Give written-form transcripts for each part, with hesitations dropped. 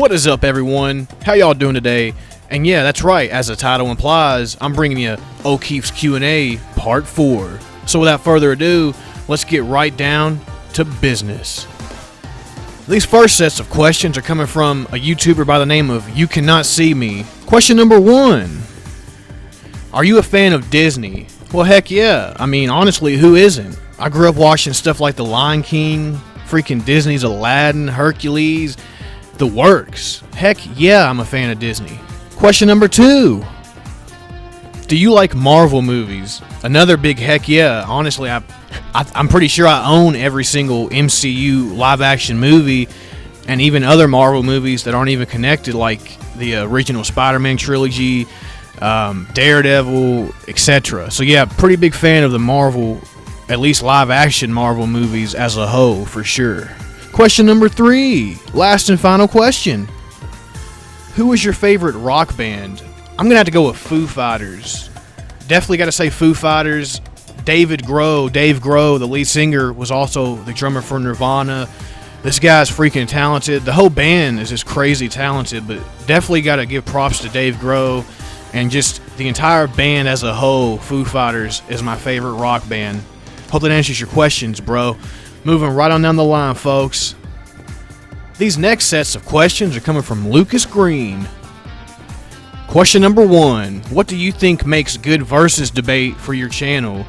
What is up, everyone? How y'all doing today? And yeah, that's right, as the title implies, I'm bringing you O'Keefe's Q&A Part 4. So without further ado, let's get right down to business. These first sets of questions are coming from a YouTuber by the name of You Cannot See Me. Question number 1. Are you a fan of Disney? Well, heck yeah. I mean, honestly, who isn't? I grew up watching stuff like The Lion King, freaking Disney's Aladdin, Hercules, the works. Heck yeah, I'm a fan of Disney. Question number 2. Do you like Marvel movies? Another big heck yeah. Honestly, I'm pretty sure I own every single MCU live-action movie and even other Marvel movies that aren't even connected, like the original Spider-Man trilogy, Daredevil, etc. So yeah, pretty big fan of the Marvel, at least live-action Marvel movies as a whole, for sure. Question number 3. Last and final question. Who is your favorite rock band? I'm going to have to go with Foo Fighters. Definitely got to say Foo Fighters. Dave Grohl, the lead singer, was also the drummer for Nirvana. This guy's freaking talented. The whole band is just crazy talented, but definitely got to give props to Dave Grohl. And just the entire band as a whole, Foo Fighters, is my favorite rock band. Hope that answers your questions, bro. Moving right on down the line, folks. These next sets of questions are coming from Lucas Greene. Question number 1. What do you think makes good versus debate for your channel?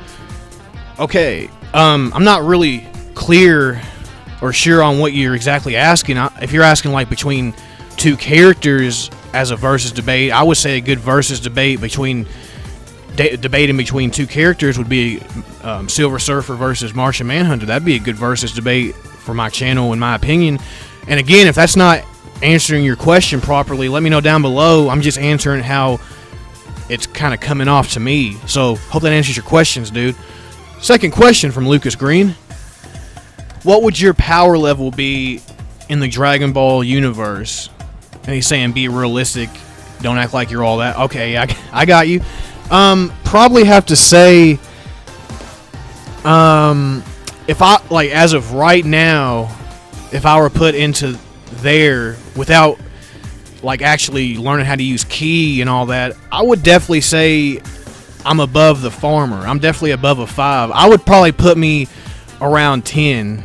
Okay, I'm not really clear or sure on what you're exactly asking. If you're asking like between two characters as a versus debate, I would say a good versus debate between debating between two characters would be Silver Surfer versus Martian Manhunter. That'd be a good versus debate for my channel, in my opinion. And again, if that's not answering your question properly, let me know down below. I'm just answering how it's kind of coming off to me. So hope that answers your questions, dude. Second question from Lucas Greene. What would your power level be in the Dragon Ball universe? And he's saying be realistic. Don't act like you're all that. Okay, I got you. Probably have to say, if I, like, as of right now, if I were put into there without, like, actually learning how to use ki and all that, I would definitely say I'm above the farmer. I'm definitely above a 5. I would probably put me around 10.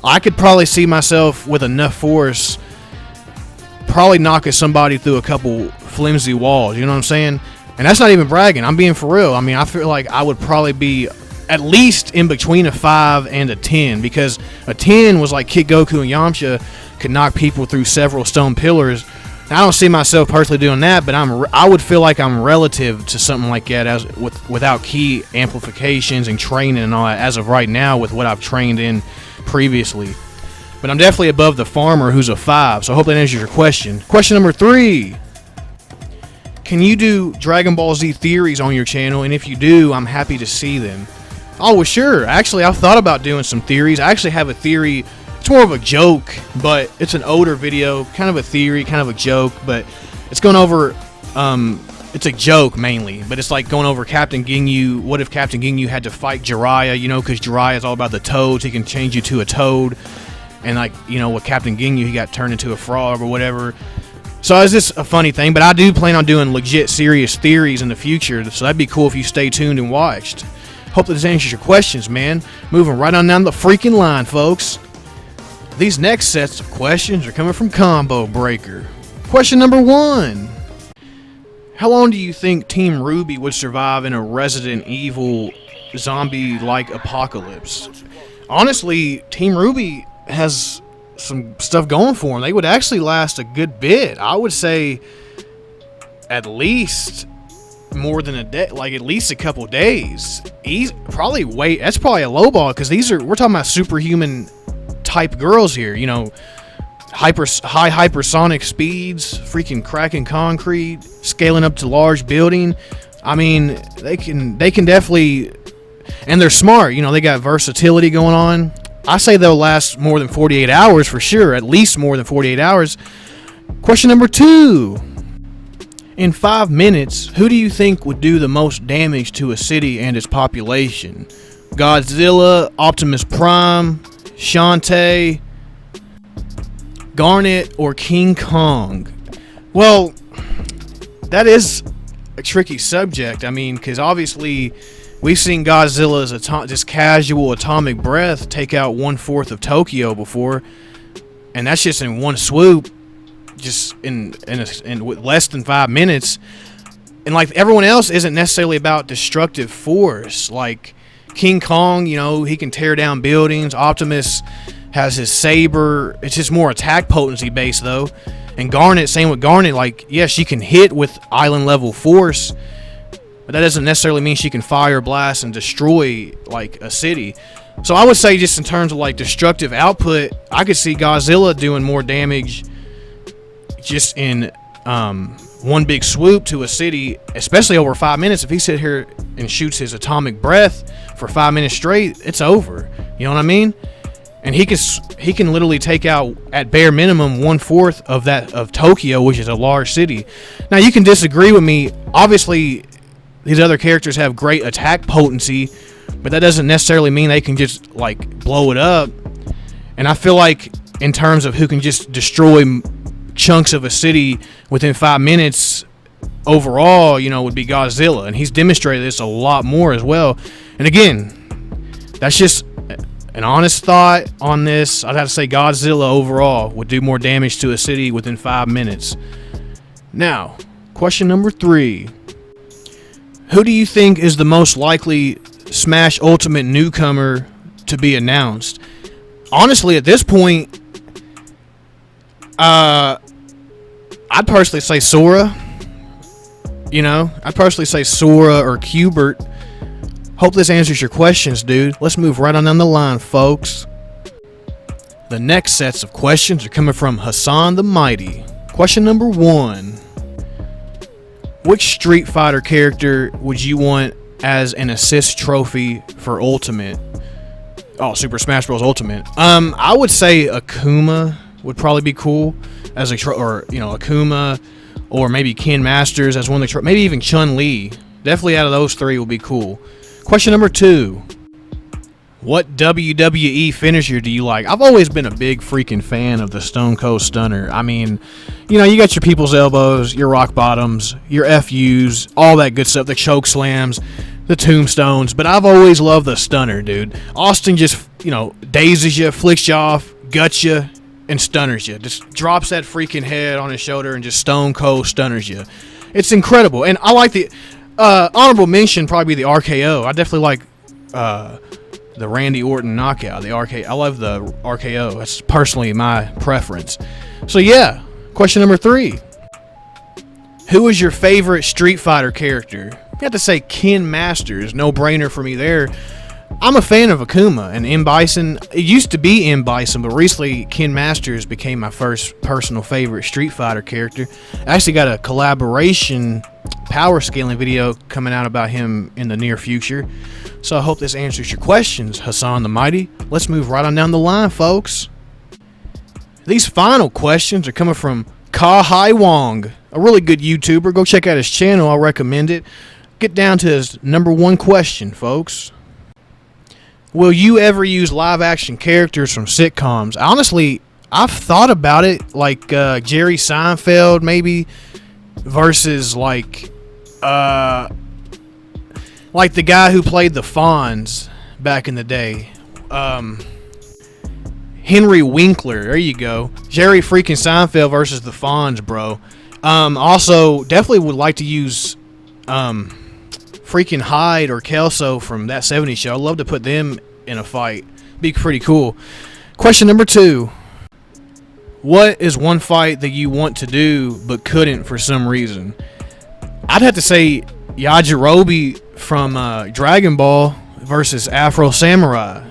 I could probably see myself with enough force probably knocking somebody through a couple flimsy walls, you know what I'm saying? And that's not even bragging. I'm being for real. I mean, I feel like I would probably be at least in between a 5 and a 10, because a 10 was like Kid Goku and Yamcha could knock people through several stone pillars. Now, I don't see myself personally doing that, but I would feel like I'm relative to something like that without ki amplifications and training and all that as of right now with what I've trained in previously. But I'm definitely above the farmer, who's a 5. So I hope that answers your question. Question number 3. Can you do Dragon Ball Z theories on your channel? And if you do, I'm happy to see them. Oh, well, sure. Actually, I've thought about doing some theories. I actually have a theory. It's more of a joke, but it's an older video. Kind of a theory, kind of a joke, but it's going over... it's a joke, mainly. But it's like going over Captain Ginyu. What if Captain Ginyu had to fight Jiraiya? You know, because Jiraiya is all about the toads. He can change you to a toad. And, like, you know, with Captain Ginyu, he got turned into a frog or whatever. So it's just a funny thing, but I do plan on doing legit serious theories in the future, so that'd be cool if you stay tuned and watched. Hope that this answers your questions, man. Moving right on down the freaking line, folks. These next sets of questions are coming from Combo Breaker. Question number 1. How long do you think Team Ruby would survive in a Resident Evil zombie-like apocalypse? Honestly, Team Ruby has some stuff going for them. They would actually last a good bit. I would say at least more than a day, like at least a couple days. That's probably a low ball, because we're talking about superhuman type girls here, you know, high hypersonic speeds, freaking cracking concrete, scaling up to large building. I mean, they can definitely, and they're smart, you know, they got versatility going on. I say they'll last more than 48 hours for sure, at least more than 48 hours. Question number 2. In 5 minutes, who do you think would do the most damage to a city and its population? Godzilla, Optimus Prime, Shantae, Garnet or King Kong? Well, that is a tricky subject. I mean, because obviously we've seen Godzilla's just casual atomic breath take out 1/4 of Tokyo before, and that's just in one swoop, just in with less than 5 minutes. And like everyone else isn't necessarily about destructive force. Like King Kong, you know, he can tear down buildings. Optimus has his saber. It's just more attack potency based though. And Garnet, same with Garnet, like, yeah, she can hit with island level force, but that doesn't necessarily mean she can fire, blast, and destroy like a city. So I would say just in terms of like destructive output, I could see Godzilla doing more damage just in one big swoop to a city, especially over 5 minutes. If he sit here and shoots his atomic breath for 5 minutes straight, it's over. You know what I mean? And he can literally take out at bare minimum 1/4 of Tokyo, which is a large city. Now you can disagree with me. Obviously, these other characters have great attack potency, but that doesn't necessarily mean they can just like blow it up. And I feel like in terms of who can just destroy chunks of a city within 5 minutes overall, you know, would be Godzilla, and he's demonstrated this a lot more as well. And again, that's just an honest thought on this. I'd have to say Godzilla overall would do more damage to a city within 5 minutes. Now, question number 3. Who do you think is the most likely Smash Ultimate newcomer to be announced? Honestly, at this point, I'd personally say Sora. You know, I'd personally say Sora or Qbert. Hope this answers your questions, dude. Let's move right on down the line, folks. The next sets of questions are coming from Hassan The Mighty. Question number 1. Which Street Fighter character would you want as an assist trophy for Ultimate? Oh, Super Smash Bros. Ultimate. I would say Akuma would probably be cool as Akuma, or maybe Ken Masters as one of the maybe even Chun-Li. Definitely out of those 3 would be cool. Question number 2. What WWE finisher do you like? I've always been a big freaking fan of the Stone Cold Stunner. I mean, you know, you got your people's elbows, your rock bottoms, your FUs, all that good stuff, the choke slams, the tombstones, but I've always loved the Stunner, dude. Austin just, you know, dazes you, flicks you off, guts you, and stunners you. Just drops that freaking head on his shoulder and just Stone Cold stunners you. It's incredible. And I like the honorable mention, probably the RKO. I definitely like the Randy Orton knockout. The RKO. I love the RKO. That's personally my preference. So yeah, question number 3. Who is your favorite Street Fighter character? You have to say Ken Masters. No brainer for me there. I'm a fan of Akuma and M. Bison. It used to be M. Bison, but recently Ken Masters became my first personal favorite Street Fighter character. I actually got a collaboration power scaling video coming out about him in the near future. So I hope this answers your questions, Hassan The Mighty. Let's move right on down the line, folks. These final questions are coming from Ka Hai Wong, a really good YouTuber. Go check out his channel. I'll recommend it. Get down to his number 1 question, folks. Will you ever use live action characters from sitcoms? Honestly, I've thought about it, like Jerry Seinfeld maybe versus like the guy who played the Fonz back in the day. Henry Winkler, there you go. Jerry freaking Seinfeld versus the Fonz, bro. Also, definitely would like to use freaking Hyde or Kelso from That 70s Show. I'd love to put them in a fight. Be pretty cool. Question number 2. What is one fight that you want to do but couldn't for some reason? I'd have to say Yajirobe from Dragon Ball versus Afro Samurai,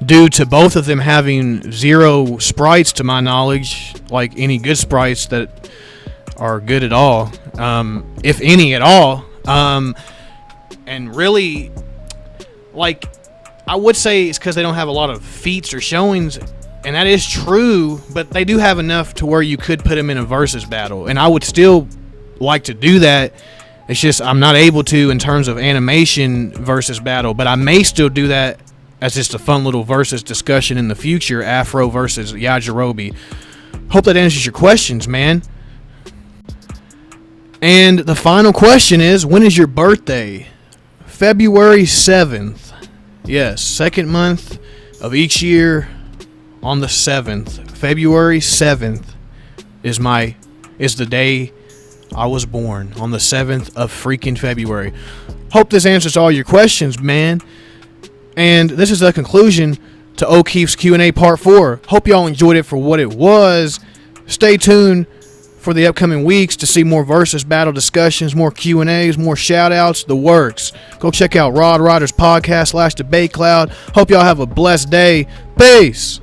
due to both of them having 0 sprites to my knowledge, like any good sprites that are good at all, if any at all. And really, like, I would say it's because they don't have a lot of feats or showings, and that is true, but they do have enough to where you could put them in a versus battle, and I would still like to do that. It's just I'm not able to in terms of animation versus battle, but I may still do that as just a fun little versus discussion in the future, Afro versus Yajirobe. Hope that answers your questions, man. And the final question is, when is your birthday? February 7th. Yes, second month of each year on the 7th. February 7th is the day I was born, on the 7th of freaking February. Hope this answers all your questions, man. And this is the conclusion to O'Keefe's Q&A Part 4. Hope y'all enjoyed it for what it was. Stay tuned for the upcoming weeks to see more versus battle discussions, more Q&As, more shout-outs, the works. Go check out Rod Riders Podcast /Debate Cloud. Hope y'all have a blessed day. Peace.